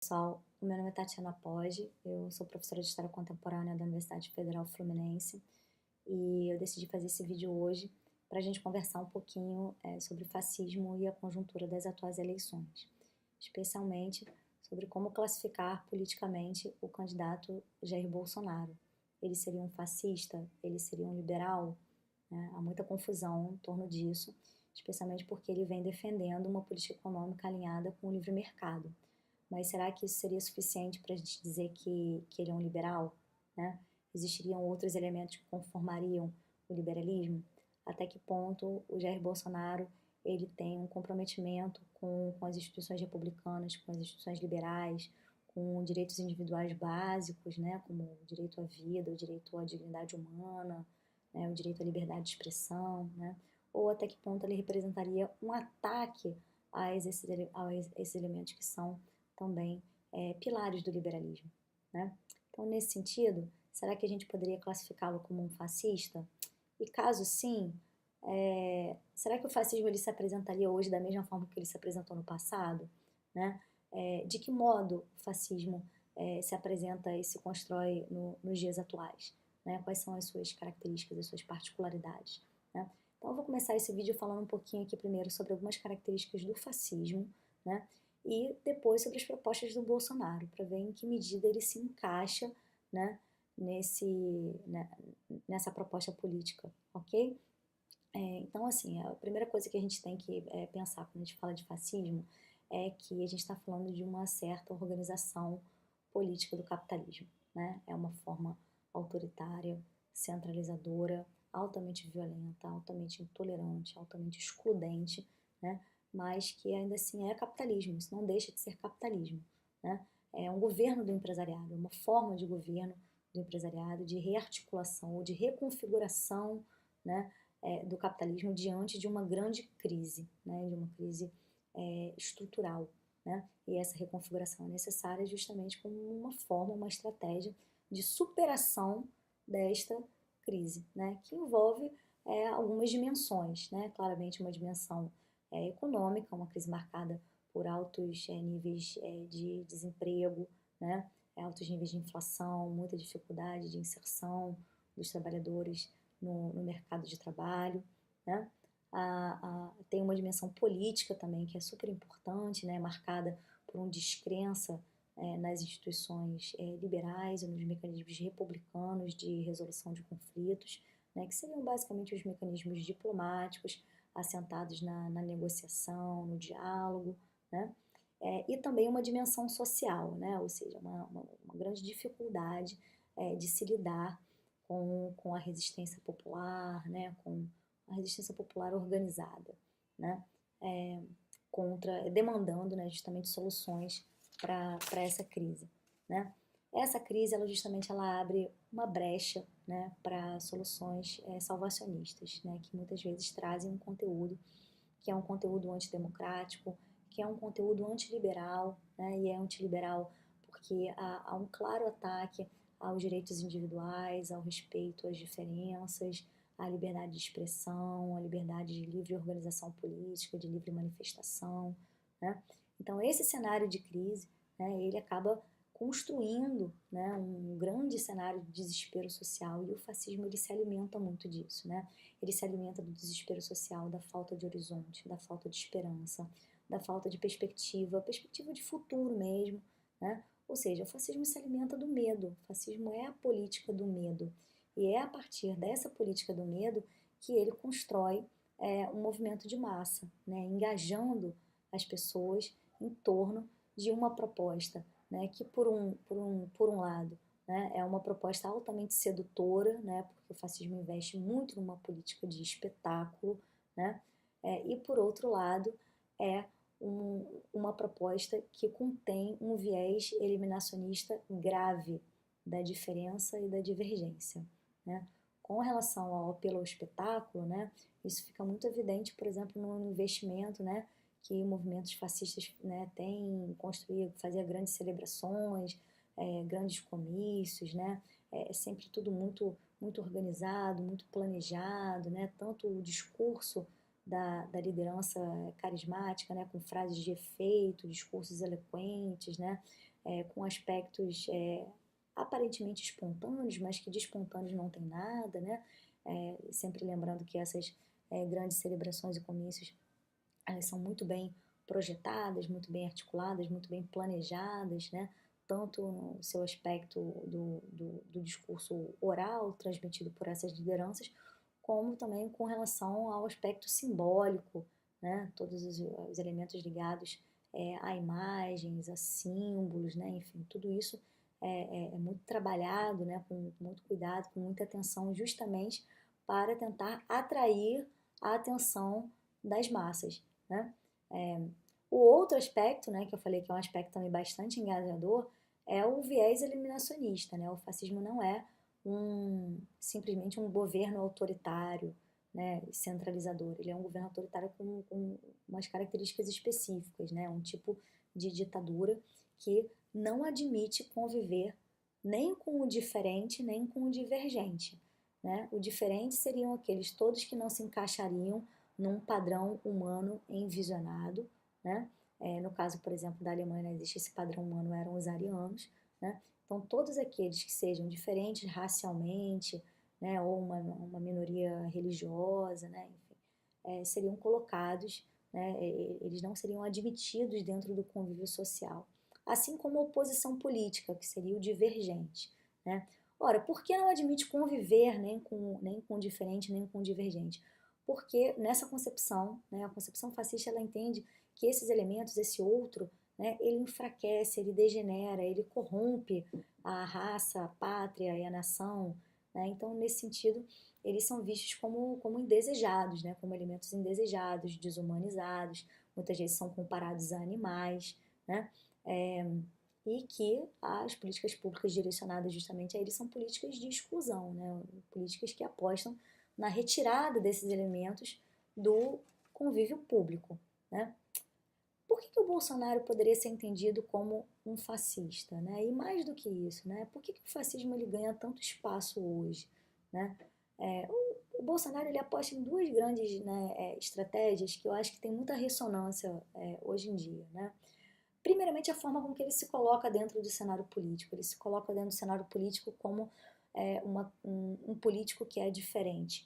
Pessoal, o meu nome é Tatiana Poggi, eu sou professora de História Contemporânea da Universidade Federal Fluminense e eu decidi fazer esse vídeo hoje para a gente conversar um pouquinho sobre fascismo e a conjuntura das atuais eleições, especialmente sobre como classificar politicamente o candidato Jair Bolsonaro. Ele seria um fascista? Ele seria um liberal? Há muita confusão em torno disso, especialmente porque ele vem defendendo uma política econômica alinhada com o livre mercado. Mas será que isso seria suficiente para a gente dizer que ele é um liberal? Né? Existiriam outros elementos que conformariam o liberalismo? Até que ponto o Jair Bolsonaro ele tem um comprometimento com as instituições republicanas, com as instituições liberais, com direitos individuais básicos, né, como o direito à vida, o direito à dignidade humana, né, o direito à liberdade de expressão, né, ou até que ponto ele representaria um ataque a esses elementos que são também pilares do liberalismo, né? Então, nesse sentido, será que a gente poderia classificá-lo como um fascista? E caso sim, será que o fascismo ele se apresentaria hoje da mesma forma que ele se apresentou no passado? Né? De que modo o fascismo se apresenta e se constrói nos dias atuais? Né? Quais são as suas características, as suas particularidades? Né? Então, eu vou começar esse vídeo falando um pouquinho aqui primeiro sobre algumas características do fascismo, né? E depois sobre as propostas do Bolsonaro, para ver em que medida ele se encaixa, né, nessa proposta política, ok? Então, assim, a primeira coisa que a gente tem que pensar quando a gente fala de fascismo é que a gente está falando de uma certa organização política do capitalismo, né? É uma forma autoritária, centralizadora, altamente violenta, altamente intolerante, altamente excludente, né? Mas que ainda assim é capitalismo, isso não deixa de ser capitalismo, né? É um governo do empresariado, uma forma de governo do empresariado, de rearticulação ou de reconfiguração, né, do capitalismo diante de uma grande crise, né, de uma crise estrutural, né? E essa reconfiguração é necessária justamente como uma forma, uma estratégia de superação desta crise, né? Que envolve algumas dimensões, né? Claramente uma dimensão econômica, uma crise marcada por altos níveis de desemprego, né? Altos níveis de inflação, muita dificuldade de inserção dos trabalhadores no mercado de trabalho, né? Tem uma dimensão política também que é super importante, né? Marcada por uma descrença nas instituições liberais e nos mecanismos republicanos de resolução de conflitos, né? Que seriam basicamente os mecanismos diplomáticos assentados na negociação, no diálogo, né? E também uma dimensão social, né? Ou seja, uma grande dificuldade de se lidar com a resistência popular, né? Com a resistência popular organizada, né? Demandando, né, justamente soluções para essa crise, né? Essa crise, ela abre uma brecha, né, para soluções salvacionistas, né, que muitas vezes trazem um conteúdo que é um conteúdo antidemocrático, que é um conteúdo antiliberal, né, e é antiliberal porque há um claro ataque aos direitos individuais, ao respeito às diferenças, à liberdade de expressão, à liberdade de livre organização política, de livre manifestação, né? Então, esse cenário de crise, né, ele acaba construindo, né, um grande cenário de desespero social, e o fascismo ele se alimenta muito disso, né? Ele se alimenta do desespero social, da falta de horizonte, da falta de esperança, da falta de perspectiva de futuro mesmo, né? Ou seja, o fascismo se alimenta do medo, o fascismo é a política do medo, e é a partir dessa política do medo que ele constrói um movimento de massa, né? Engajando as pessoas em torno de uma proposta, né? Que por um lado, né, é uma proposta altamente sedutora, né? Porque o fascismo investe muito numa política de espetáculo, né? E por outro lado é uma proposta que contém um viés eliminacionista grave da diferença e da divergência, né? Com relação ao apelo ao espetáculo, né, isso fica muito evidente, por exemplo, no investimento, né, que movimentos fascistas, né, têm construído, fazer grandes celebrações, grandes comícios, né, é sempre tudo muito organizado, muito planejado, né, tanto o discurso da liderança carismática, né, com frases de efeito, discursos eloquentes, né, com aspectos aparentemente espontâneos, mas que de espontâneos não tem nada, né? Sempre lembrando que essas grandes celebrações e comícios, elas são muito bem projetadas, muito bem articuladas, muito bem planejadas, né? Tanto no seu aspecto do discurso oral transmitido por essas lideranças, como também com relação ao aspecto simbólico, né? Todos os elementos ligados a imagens, a símbolos, né? Enfim, tudo isso é muito trabalhado, né? Com muito cuidado, com muita atenção, justamente para tentar atrair a atenção das massas, né? O outro aspecto, né, que eu falei que é um aspecto também bastante engajador, é o viés eliminacionista, né? O fascismo não é simplesmente um governo autoritário, né, centralizador. Ele é um governo autoritário com umas características específicas, né? Um tipo de ditadura que não admite conviver nem com o diferente, nem com o divergente, né? O diferente seriam aqueles todos que não se encaixariam num padrão humano envisionado, né? No caso, por exemplo, da Alemanha nazista, esse padrão humano eram os arianos, né? Então, todos aqueles que sejam diferentes racialmente, né, ou uma minoria religiosa, né, enfim, seriam colocados, né, eles não seriam admitidos dentro do convívio social. Assim como a oposição política, que seria o divergente, né? Ora, por que não admite conviver nem com o diferente, nem com o divergente? Porque nessa concepção, né, a concepção fascista, ela entende que esses elementos, esse outro, né, ele enfraquece, ele degenera, ele corrompe a raça, a pátria e a nação, né? Então, nesse sentido, eles são vistos como indesejados, né, como elementos indesejados, desumanizados, muitas vezes são comparados a animais, né? E que as políticas públicas direcionadas justamente a eles são políticas de exclusão, né? Políticas que apostam na retirada desses elementos do convívio público, né? Por que o Bolsonaro poderia ser entendido como um fascista, né? E mais do que isso, né? Por que o fascismo ele ganha tanto espaço hoje, né? O Bolsonaro ele aposta em duas grandes, né, estratégias que eu acho que tem muita ressonância hoje em dia, né? Primeiramente, a forma com que ele se coloca dentro do cenário político. Ele se coloca dentro do cenário político como um político que é diferente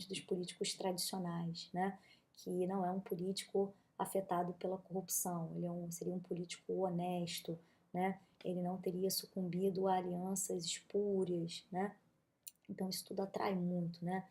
dos políticos tradicionais, né? Que não é um político afetado pela corrupção, ele seria um político honesto, né? Ele não teria sucumbido a alianças espúrias, né? Então isso tudo atrai muito, né?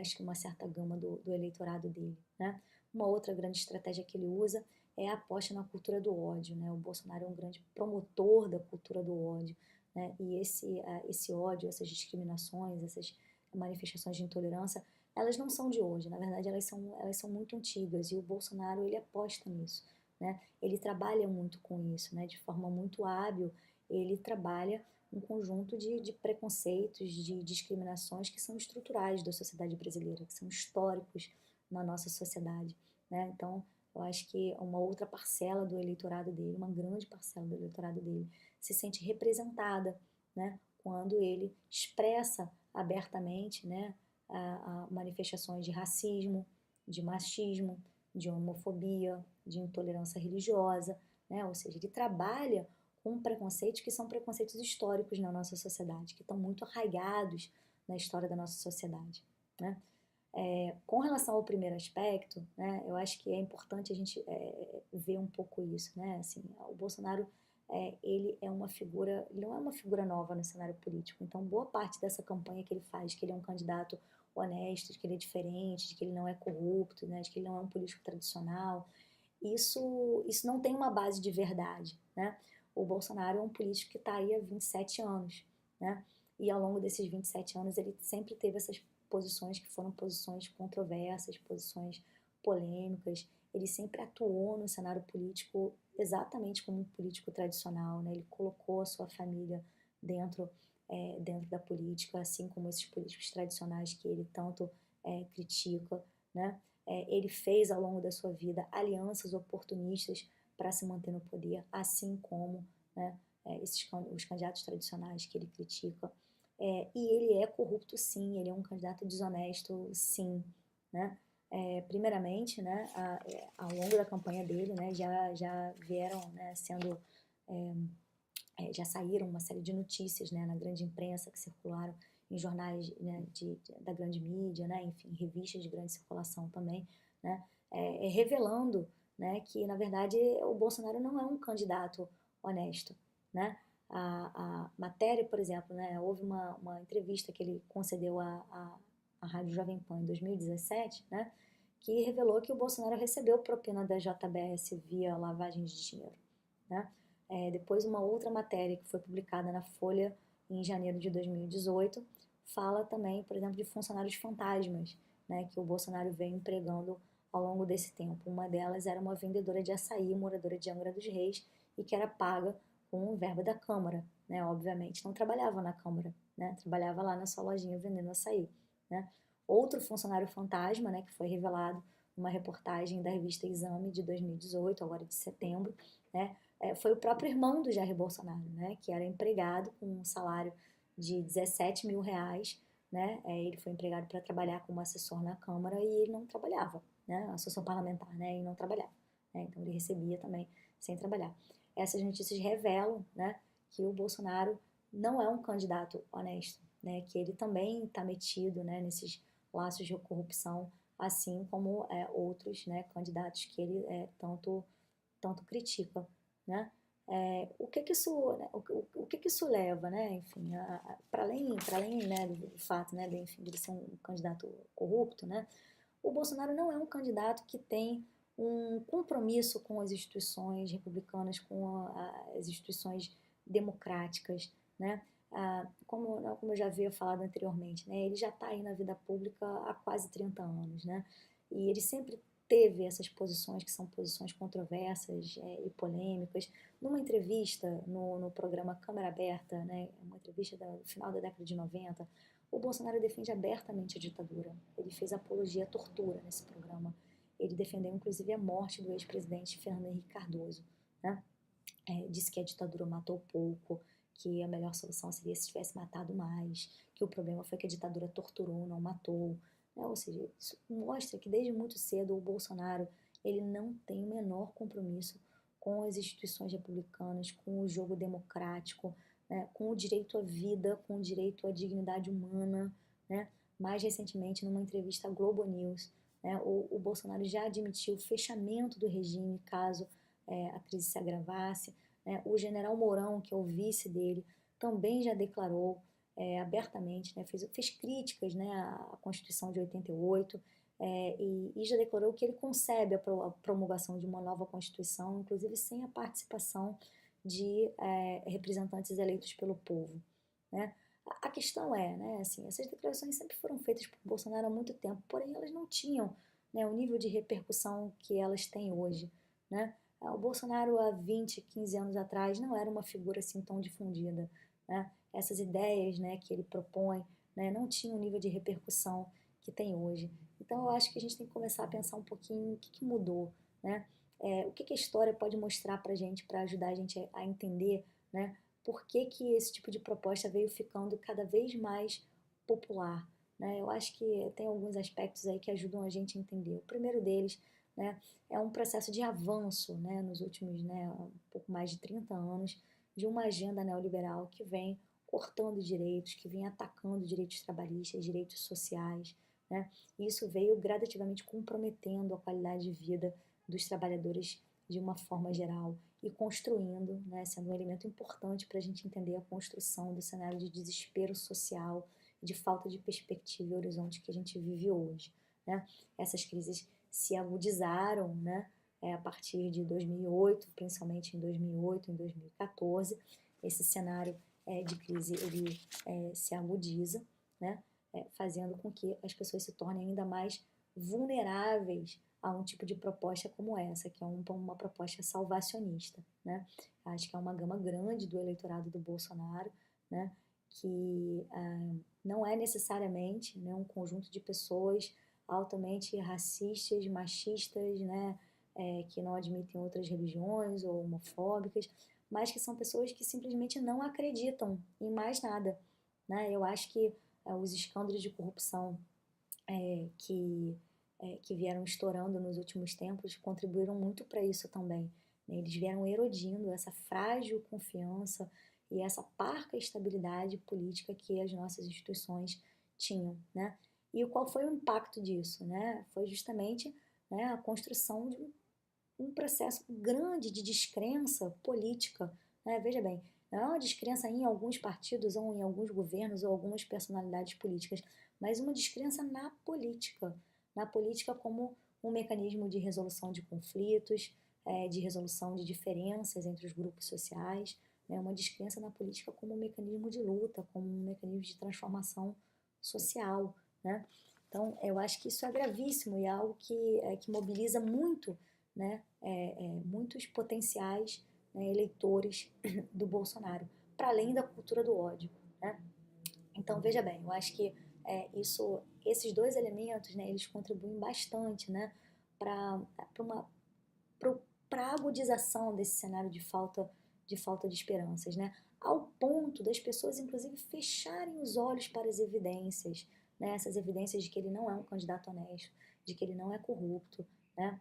Acho que uma certa gama do eleitorado dele, né? Uma outra grande estratégia que ele usa é a aposta na cultura do ódio, né? O Bolsonaro é um grande promotor da cultura do ódio, né? E esse ódio, essas discriminações, essas manifestações de intolerância, elas não são de hoje, na verdade elas são muito antigas e o Bolsonaro ele aposta nisso, né? Ele trabalha muito com isso, né? De forma muito hábil, ele trabalha um conjunto de preconceitos, de discriminações que são estruturais da sociedade brasileira, que são históricos na nossa sociedade, né? Então, eu acho que uma outra parcela do eleitorado dele, uma grande parcela do eleitorado dele, se sente representada, né? Quando ele expressa abertamente, né, a manifestações de racismo, de machismo, de homofobia, de intolerância religiosa, né? Ou seja, ele trabalha com preconceitos que são preconceitos históricos na nossa sociedade, que estão muito arraigados na história da nossa sociedade, né? Com relação ao primeiro aspecto, né, eu acho que é importante a gente ver um pouco isso, né? Assim, o Bolsonaro ele é uma figura, ele não é uma figura nova no cenário político. Então, boa parte dessa campanha que ele faz, que ele é um candidato honesto, de que ele é diferente, de que ele não é corrupto, né, de que ele não é um político tradicional, isso não tem uma base de verdade, né? O Bolsonaro é um político que está aí há 27 anos, né? E ao longo desses 27 anos ele sempre teve essas posições que foram posições controversas, posições polêmicas. Ele sempre atuou no cenário político exatamente como um político tradicional, né? Ele colocou a sua família dentro, dentro da política, assim como esses políticos tradicionais que ele tanto critica, né? Ele fez ao longo da sua vida alianças oportunistas para se manter no poder, assim como, né, os candidatos tradicionais que ele critica. E ele é corrupto, sim, ele é um candidato desonesto, sim, né? Primeiramente, né, ao longo da campanha dele, né, já vieram, né, sendo já saíram uma série de notícias, né, na grande imprensa que circularam em jornais, né, da grande mídia, né, enfim, revistas de grande circulação também, né, revelando, né, que na verdade o Bolsonaro não é um candidato honesto, né? A matéria, por exemplo, né, houve uma entrevista que ele concedeu à Rádio Jovem Pan em 2017, né, que revelou que o Bolsonaro recebeu propina da JBS via lavagem de dinheiro, né? Depois, uma outra matéria que foi publicada na Folha em janeiro de 2018 fala também, por exemplo, de funcionários fantasmas, né, que o Bolsonaro vem empregando ao longo desse tempo. Uma delas era uma vendedora de açaí, moradora de Angra dos Reis, e que era paga com o verba da Câmara, né, obviamente. Não trabalhava na Câmara, né, trabalhava lá na sua lojinha vendendo açaí, né. Outro funcionário fantasma, né, que foi revelado numa reportagem da revista Exame de 2018, agora de setembro, né, foi o próprio irmão do Jair Bolsonaro, né, que era empregado com um salário de 17 mil reais, né, ele foi empregado para trabalhar como assessor na Câmara e ele não trabalhava, né, assessor parlamentar, né, e não trabalhava, né, então ele recebia também sem trabalhar. Essas notícias revelam, né, que o Bolsonaro não é um candidato honesto, né, que ele também está metido, né, nesses laços de corrupção, assim como outros, né, candidatos que ele tanto critica, né? O que que isso, né, o que que isso leva, né? Enfim, para além, né, do fato, né, enfim, de ele ser um candidato corrupto, né? O Bolsonaro não é um candidato que tem um compromisso com as instituições republicanas, com as instituições democráticas, né? Como eu já havia falado anteriormente, né? Ele já está aí na vida pública há quase 30 anos, né? E ele sempre teve essas posições que são posições controversas e polêmicas. Numa entrevista no programa Câmara Aberta, né, uma entrevista do final da década de 90, o Bolsonaro defende abertamente a ditadura. Ele fez apologia à tortura nesse programa. Ele defendeu, inclusive, a morte do ex-presidente Fernando Henrique Cardoso, né? Disse que a ditadura matou pouco, que a melhor solução seria se tivesse matado mais, que o problema foi que a ditadura torturou, não matou. Né? Ou seja, isso mostra que desde muito cedo o Bolsonaro ele não tem o menor compromisso com as instituições republicanas, com o jogo democrático, né? Com o direito à vida, com o direito à dignidade humana. Né? Mais recentemente, numa entrevista à Globo News, né, o Bolsonaro já admitiu o fechamento do regime caso a crise se agravasse. Né? O general Mourão, que é o vice dele, também já declarou abertamente, né, fez críticas, né, à Constituição de 88, e já declarou que ele concebe a promulgação de uma nova Constituição, inclusive sem a participação de representantes eleitos pelo povo. Né? A questão é, né, assim, essas declarações sempre foram feitas por Bolsonaro há muito tempo, porém elas não tinham, né, o nível de repercussão que elas têm hoje. Né? O Bolsonaro, há 20, 15 anos atrás, não era uma figura assim tão difundida. Né? Essas ideias, né, que ele propõe, né, não tinham o nível de repercussão que tem hoje. Então, eu acho que a gente tem que começar a pensar um pouquinho o que mudou. Né? O que a história pode mostrar para a gente, para ajudar a gente a entender, né, por que esse tipo de proposta veio ficando cada vez mais popular. Né? Eu acho que tem alguns aspectos aí que ajudam a gente a entender. O primeiro deles, né, é um processo de avanço, né, nos últimos, né, um pouco mais de 30 anos, de uma agenda neoliberal que vem cortando direitos, que vem atacando direitos trabalhistas, direitos sociais. Né? E isso veio gradativamente comprometendo a qualidade de vida dos trabalhadores de uma forma geral e construindo, né, sendo um elemento importante para a gente entender a construção do cenário de desespero social, de falta de perspectiva e horizonte que a gente vive hoje. Né? Essas crises se agudizaram, né, a partir de 2008, principalmente em 2008, em 2014. Esse cenário de crise ele se agudiza, né, fazendo com que as pessoas se tornem ainda mais vulneráveis a um tipo de proposta como essa, que é uma proposta salvacionista. Né? Acho que é uma gama grande do eleitorado do Bolsonaro, né, que não é necessariamente, né, um conjunto de pessoas altamente racistas, machistas, né, que não admitem outras religiões ou homofóbicas, mas que são pessoas que simplesmente não acreditam em mais nada. Né? Eu acho que os escândalos de corrupção que vieram estourando nos últimos tempos contribuíram muito para isso também. Né? Eles vieram erodindo essa frágil confiança, e essa parca estabilidade política que as nossas instituições tinham, né? E qual foi o impacto disso, né? Foi justamente, né, a construção de um processo grande de descrença política, né? Veja bem, não é uma descrença em alguns partidos ou em alguns governos ou algumas personalidades políticas, mas uma descrença na política como um mecanismo de resolução de conflitos, de resolução de diferenças entre os grupos sociais, né? Uma descrença na política como um mecanismo de luta, como um mecanismo de transformação social, né? Então, eu acho que isso é gravíssimo e é algo que mobiliza muito, né, muitos potenciais, né, eleitores do Bolsonaro, para além da cultura do ódio, né? Então, veja bem, eu acho que esses dois elementos, né, eles contribuem bastante, né, para a agudização desse cenário de falta de esperanças, né, ao ponto das pessoas, inclusive, fecharem os olhos para as evidências, né, essas evidências de que ele não é um candidato honesto, de que ele não é corrupto, né,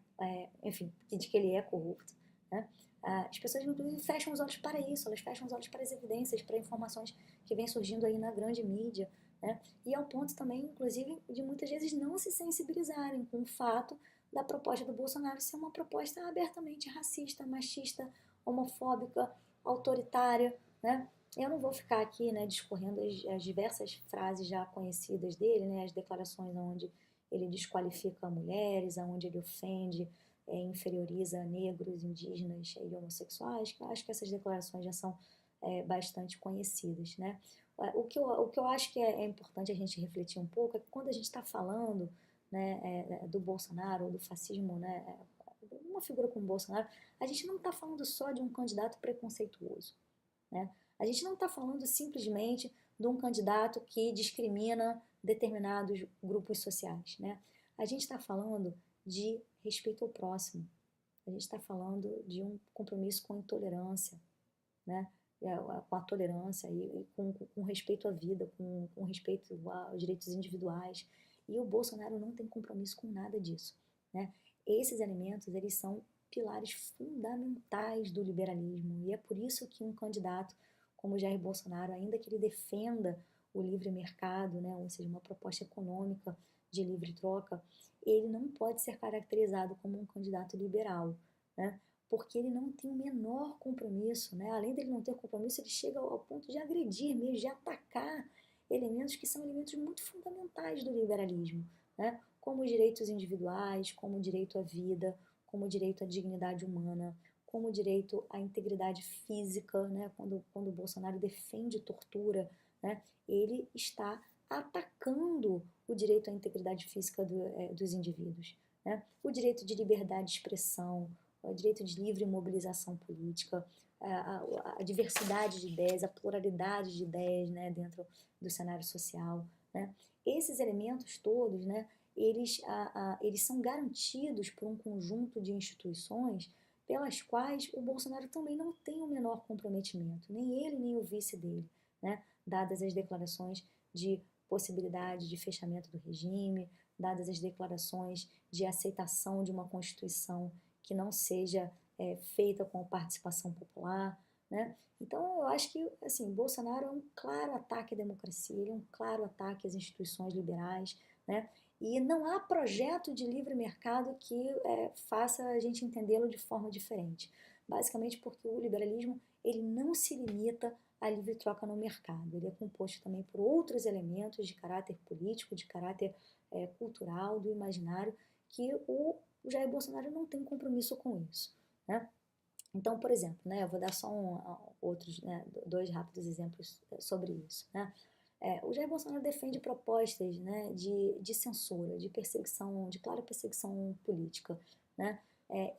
enfim, de que ele é corrupto, né. As pessoas, inclusive, fecham os olhos para isso, elas fecham os olhos para as evidências, para informações que vêm surgindo aí na grande mídia, né, e ao ponto também, inclusive, de muitas vezes não se sensibilizarem com o fato da proposta do Bolsonaro ser uma proposta abertamente racista, machista, homofóbica, autoritária, né? Eu não vou ficar aqui, né, discorrendo as diversas frases já conhecidas dele, né, as declarações onde ele desqualifica mulheres, onde ele ofende, inferioriza negros, indígenas e homossexuais, que eu acho que essas declarações já são bastante conhecidas, né? O que eu acho que é importante a gente refletir um pouco é que quando a gente está falando, né, do Bolsonaro ou do fascismo, né, uma figura como o Bolsonaro, a gente não está falando só de um candidato preconceituoso, né? A gente não está falando simplesmente de um candidato que discrimina determinados grupos sociais, né? A gente está falando de respeito ao próximo, a gente está falando de um compromisso com a intolerância, né? Com a tolerância e com respeito à vida, com respeito aos direitos individuais. E o Bolsonaro não tem compromisso com nada disso, né? Esses elementos, eles são pilares fundamentais do liberalismo e é por isso que um candidato como Jair Bolsonaro, ainda que ele defenda o livre mercado, né, ou seja, uma proposta econômica de livre troca, ele não pode ser caracterizado como um candidato liberal, né? Porque ele não tem o menor compromisso, né? Além dele não ter compromisso, ele chega ao ponto de agredir mesmo, de atacar elementos que são elementos muito fundamentais do liberalismo, né? Como os direitos individuais, como o direito à vida, como o direito à dignidade humana, como o direito à integridade física, né? Quando o Bolsonaro defende tortura, né? Ele está atacando o direito à integridade física dos indivíduos, né? O direito de liberdade de expressão, o direito de livre mobilização política, a diversidade de ideias, a pluralidade de ideias, né, dentro do cenário social, né? Esses elementos todos, né, eles são garantidos por um conjunto de instituições pelas quais o Bolsonaro também não tem o menor comprometimento, nem ele nem o vice dele, né? Dadas as declarações de possibilidade de fechamento do regime, dadas as declarações de aceitação de uma Constituição que não seja feita com participação popular, né? Então, eu acho que, assim, Bolsonaro é um claro ataque à democracia, ele é um claro ataque às instituições liberais, né? E não há projeto de livre mercado que faça a gente entendê-lo de forma diferente. Basicamente porque o liberalismo, ele não se limita à livre troca no mercado. Ele é composto também por outros elementos de caráter político, de caráter cultural, do imaginário, que o Jair Bolsonaro não tem compromisso com isso, né? Então, por exemplo, né, eu vou dar só outros, né, dois rápidos exemplos sobre isso, né? O Jair Bolsonaro defende propostas, né, de censura, de perseguição, de clara perseguição política, né?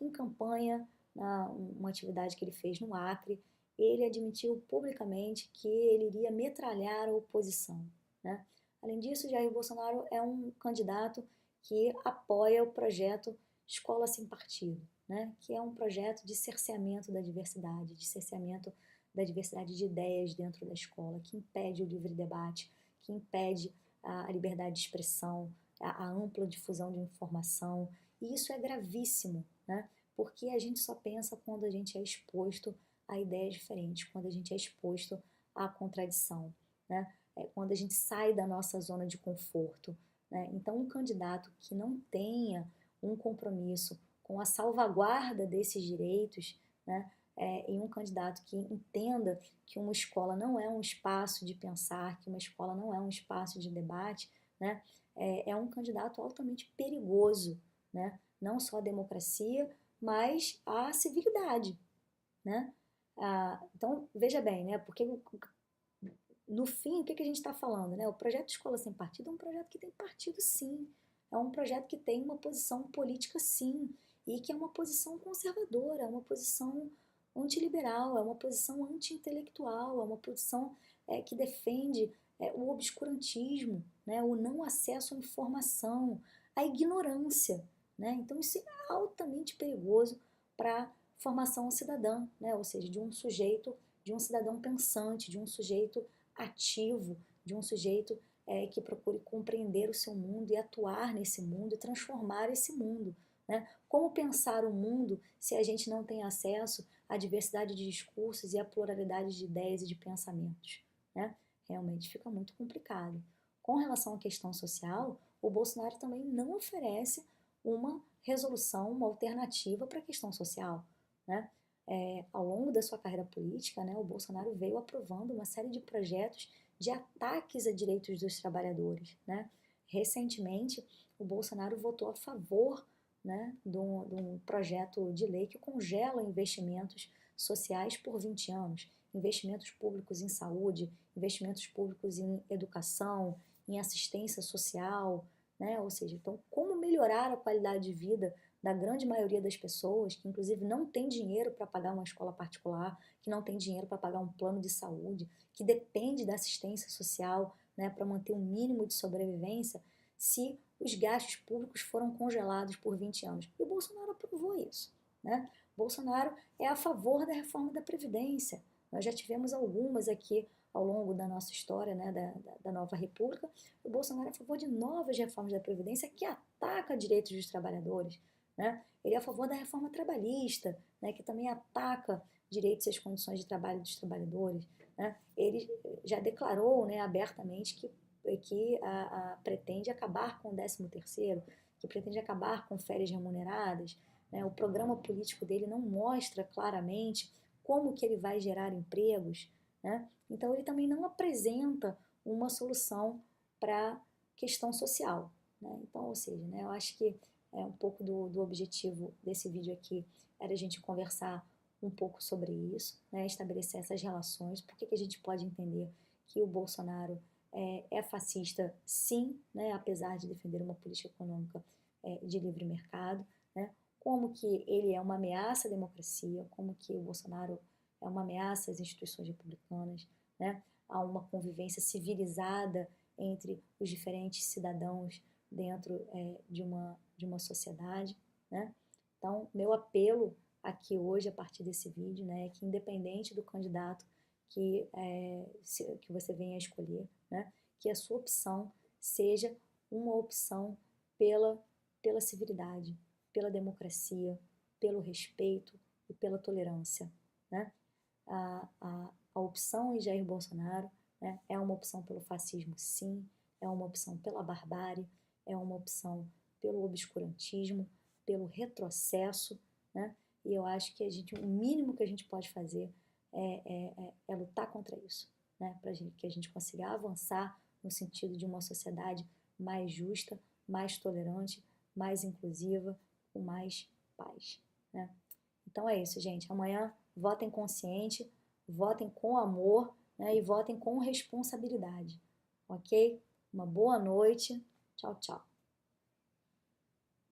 Em campanha, uma atividade que ele fez no Acre, ele admitiu publicamente que ele iria metralhar a oposição, né? Além disso, Jair Bolsonaro é um candidato que apoia o projeto Escola Sem Partido, né? Que é um projeto de cerceamento da diversidade, de cerceamento da diversidade de ideias dentro da escola, que impede o livre debate, que impede a liberdade de expressão, a ampla difusão de informação. E isso é gravíssimo, né? Porque a gente só pensa quando a gente é exposto a ideias diferentes, quando a gente é exposto à contradição, né? Quando a gente sai da nossa zona de conforto, né? Então, um candidato que não tenha um compromisso com a salvaguarda desses direitos, né? E um candidato que entenda que uma escola não é um espaço de pensar, que uma escola não é um espaço de debate, né? É um candidato altamente perigoso, né? Não só à democracia, mas à civilidade, né? Então, veja bem, né? Porque no fim, o que a gente está falando, né? O projeto Escola Sem Partido é um projeto que tem partido, sim. É um projeto que tem uma posição política, sim. E que é uma posição conservadora, é uma posição antiliberal, é uma posição anti-intelectual, é uma posição que defende o obscurantismo, né? O não acesso à informação, a ignorância, né? Então, isso é altamente perigoso para a formação cidadã, né? Ou seja, de um sujeito, de um cidadão pensante, de um sujeito ativo, de um sujeito que procure compreender o seu mundo e atuar nesse mundo e transformar esse mundo, né? Como pensar o mundo se a gente não tem acesso à diversidade de discursos e à pluralidade de ideias e de pensamentos, né? Realmente fica muito complicado. Com relação à questão social, o Bolsonaro também não oferece uma resolução, uma alternativa para a questão social, né? Ao longo da sua carreira política, né, o Bolsonaro veio aprovando uma série de projetos de ataques a direitos dos trabalhadores, né? Recentemente, o Bolsonaro votou a favor, né, de um projeto de lei que congela investimentos sociais por 20 anos, investimentos públicos em saúde, investimentos públicos em educação, em assistência social, né? Ou seja, então, como melhorar a qualidade de vida da grande maioria das pessoas, que inclusive não tem dinheiro para pagar uma escola particular, que não tem dinheiro para pagar um plano de saúde, que depende da assistência social, né, para manter um mínimo de sobrevivência, se os gastos públicos foram congelados por 20 anos. E o Bolsonaro aprovou isso, né? Bolsonaro é a favor da reforma da Previdência. Nós já tivemos algumas aqui ao longo da nossa história, né, da nova república. O Bolsonaro é a favor de novas reformas da Previdência que atacam direitos dos trabalhadores, né? Ele é a favor da reforma trabalhista, né, que também ataca direitos e as condições de trabalho dos trabalhadores, né? Ele já declarou, né, abertamente que pretende acabar com o 13º, que pretende acabar com férias remuneradas, né? O programa político dele não mostra claramente como que ele vai gerar empregos, né? Então ele também não apresenta uma solução para a questão social, né? Então, ou seja, né, eu acho que um pouco do objetivo desse vídeo aqui era a gente conversar um pouco sobre isso, né, estabelecer essas relações, por que a gente pode entender que o Bolsonaro é fascista, sim, né, apesar de defender uma política econômica de livre mercado, né, como que ele é uma ameaça à democracia, como que o Bolsonaro é uma ameaça às instituições republicanas, né, a uma convivência civilizada entre os diferentes cidadãos dentro de uma sociedade, né? Então, meu apelo aqui hoje, a partir desse vídeo, né, é que independente do candidato que você venha a escolher, né, que a sua opção seja uma opção pela civilidade, pela democracia, pelo respeito e pela tolerância, né? A opção em Jair Bolsonaro, né, é uma opção pelo fascismo, sim, é uma opção pela barbárie, é uma opção pelo obscurantismo, pelo retrocesso, né? E eu acho que o mínimo que a gente pode fazer é lutar contra isso, né? Para que a gente consiga avançar no sentido de uma sociedade mais justa, mais tolerante, mais inclusiva, com mais paz, né? Então é isso, gente. Amanhã votem consciente, votem com amor, né? E votem com responsabilidade, ok? Uma boa noite. Tchau, tchau.